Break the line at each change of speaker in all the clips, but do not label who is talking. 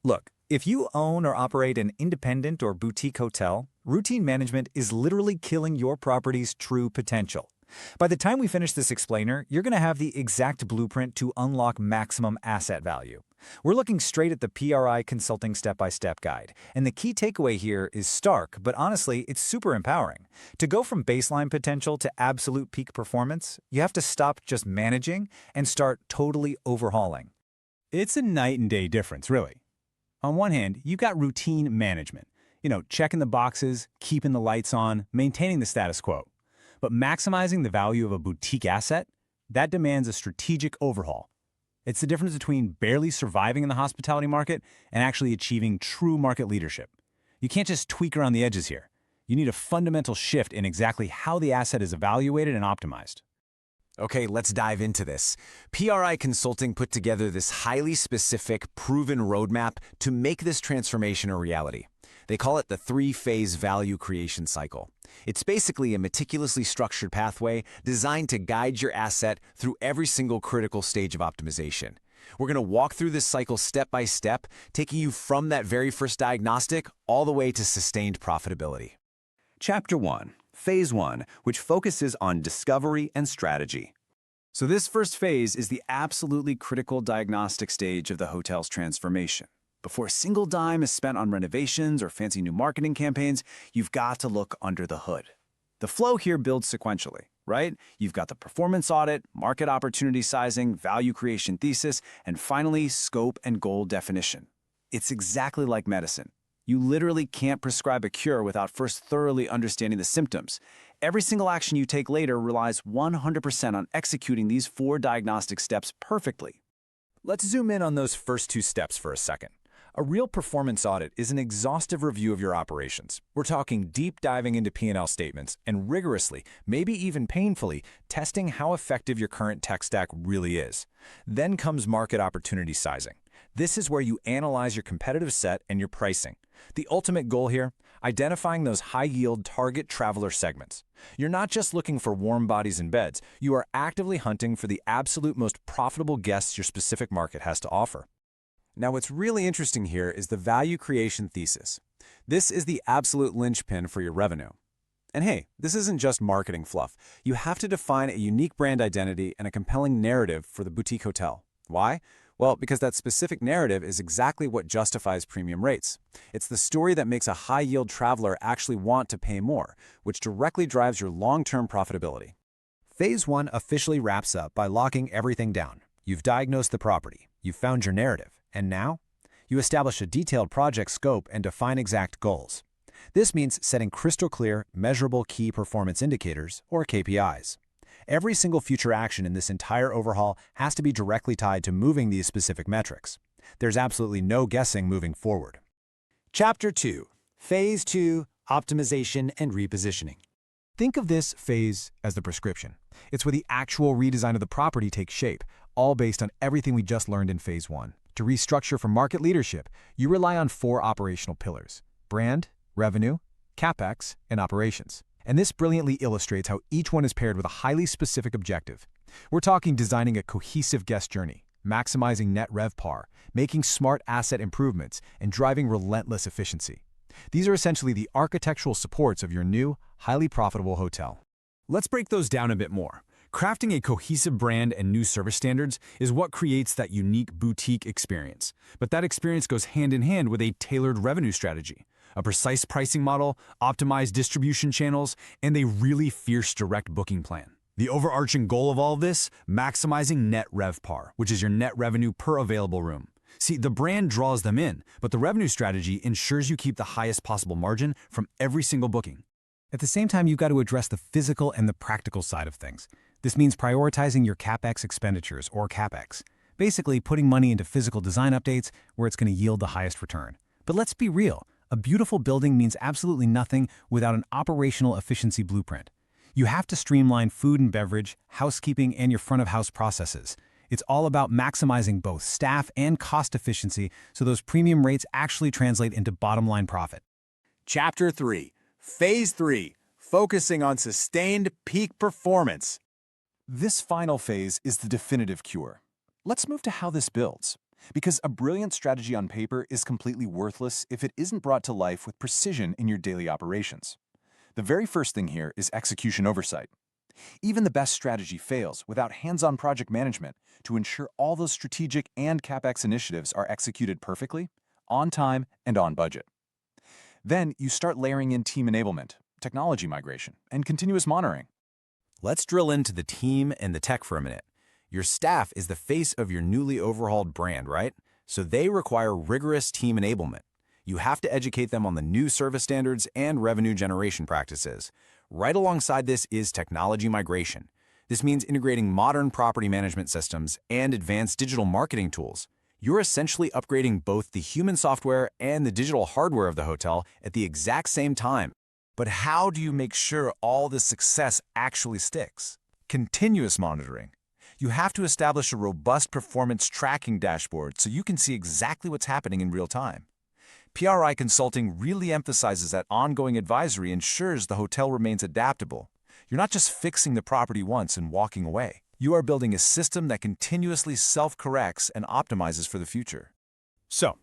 Look, if you own or operate an independent or boutique hotel, routine management is literally killing your property's true potential. By the time we finish this explainer, you're going to have the exact blueprint to unlock maximum asset value. We're looking straight at the PRI Consulting step-by-step guide, and the key takeaway here is stark, but honestly, it's super empowering. To go from baseline potential to absolute peak performance, you have to stop just managing and start totally overhauling.
It's a night and day difference, really. On one hand, you've got routine management. Checking the boxes, keeping the lights on, maintaining the status quo. But maximizing the value of a boutique asset, that demands a strategic overhaul. It's the difference between barely surviving in the hospitality market and actually achieving true market leadership. You can't just tweak around the edges here. You need a fundamental shift in exactly how the asset is evaluated and optimized.
Okay, let's dive into this. PRI Consulting put together this highly specific, proven roadmap to make this transformation a reality. They call it the three-phase value creation cycle. It's basically a meticulously structured pathway designed to guide your asset through every single critical stage of optimization. We're going to walk through this cycle step by step, taking you from that very first diagnostic all the way to sustained profitability.
Chapter 1, Phase 1, which focuses on discovery and strategy.
So this first phase is the absolutely critical diagnostic stage of the hotel's transformation. Before a single dime is spent on renovations or fancy new marketing campaigns, you've got to look under the hood. The flow here builds sequentially, right? You've got the performance audit, market opportunity sizing, value creation thesis, and finally, scope and goal definition. It's exactly like medicine. You literally can't prescribe a cure without first thoroughly understanding the symptoms. Every single action you take later relies 100% on executing these 4 diagnostic steps perfectly.
Let's zoom in on those first 2 steps for a second. A real performance audit is an exhaustive review of your operations. We're talking deep diving into P&L statements and rigorously, maybe even painfully, testing how effective your current tech stack really is. Then comes market opportunity sizing. This is where you analyze your competitive set and your pricing. The ultimate goal here, identifying those high-yield target traveler segments. You're not just looking for warm bodies and beds, you are actively hunting for the absolute most profitable guests your specific market has to offer.
Now, what's really interesting here is the value creation thesis. This is the absolute linchpin for your revenue. And hey, this isn't just marketing fluff. You have to define a unique brand identity and a compelling narrative for the boutique hotel. Why? Well, because that specific narrative is exactly what justifies premium rates. It's the story that makes a high-yield traveler actually want to pay more, which directly drives your long-term profitability.
Phase 1 officially wraps up by locking everything down. You've diagnosed the property, you've found your narrative, and now you establish a detailed project scope and define exact goals. This means setting crystal clear, measurable key performance indicators, or KPIs. Every single future action in this entire overhaul has to be directly tied to moving these specific metrics. There's absolutely no guessing moving forward.
Chapter 2, Phase 2, Optimization and Repositioning.
Think of this phase as the prescription. It's where the actual redesign of the property takes shape, all based on everything we just learned in Phase 1. To restructure for market leadership, you rely on 4 operational pillars: brand, revenue, CapEx, and operations. And this brilliantly illustrates how each one is paired with a highly specific objective. We're talking designing a cohesive guest journey, maximizing net RevPAR, making smart asset improvements, and driving relentless efficiency. These are essentially the architectural supports of your new, highly profitable hotel.
Let's break those down a bit more. Crafting a cohesive brand and new service standards is what creates that unique boutique experience. But that experience goes hand in hand with a tailored revenue strategy, a precise pricing model, optimized distribution channels, and a really fierce direct booking plan. The overarching goal of all of this, maximizing net RevPAR, which is your net revenue per available room. See, the brand draws them in, but the revenue strategy ensures you keep the highest possible margin from every single booking.
At the same time, you've got to address the physical and the practical side of things. This means prioritizing your CapEx expenditures, or CapEx. Basically, putting money into physical design updates where it's going to yield the highest return. But let's be real. A beautiful building means absolutely nothing without an operational efficiency blueprint. You have to streamline food and beverage, housekeeping, and your front-of-house processes. It's all about maximizing both staff and cost efficiency so those premium rates actually translate into bottom-line profit.
Chapter 3, Phase 3, Focusing on Sustained Peak Performance. This final phase is the definitive cure. Let's move to how this builds.
Because a brilliant strategy on paper is completely worthless if it isn't brought to life with precision in your daily operations. The very first thing here is execution oversight. Even the best strategy fails without hands-on project management to ensure all those strategic and CapEx initiatives are executed perfectly, on time, and on budget. Then you start layering in team enablement, technology migration, and continuous monitoring.
Let's drill into the team and the tech for a minute. Your staff is the face of your newly overhauled brand, right? So they require rigorous team enablement. You have to educate them on the new service standards and revenue generation practices. Right alongside this is technology migration. This means integrating modern property management systems and advanced digital marketing tools. You're essentially upgrading both the human software and the digital hardware of the hotel at the exact same time.
But how do you make sure all this success actually sticks? Continuous monitoring. You have to establish a robust performance tracking dashboard so you can see exactly what's happening in real time. PRI Consulting really emphasizes that ongoing advisory ensures the hotel remains adaptable. You're not just fixing the property once and walking away. You are building a system that continuously self-corrects and optimizes for the future.
So,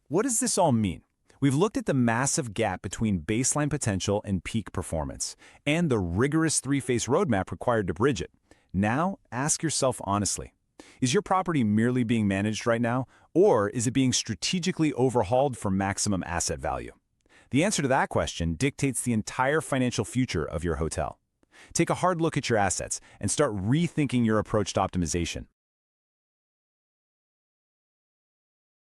what does this all mean? We've looked at the massive gap between baseline potential and peak performance, and the rigorous three-phase roadmap required to bridge it. Now, ask yourself honestly, is your property merely being managed right now, or is it being strategically overhauled for maximum asset value? The answer to that question dictates the entire financial future of your hotel. Take a hard look at your assets and start rethinking your approach to optimization.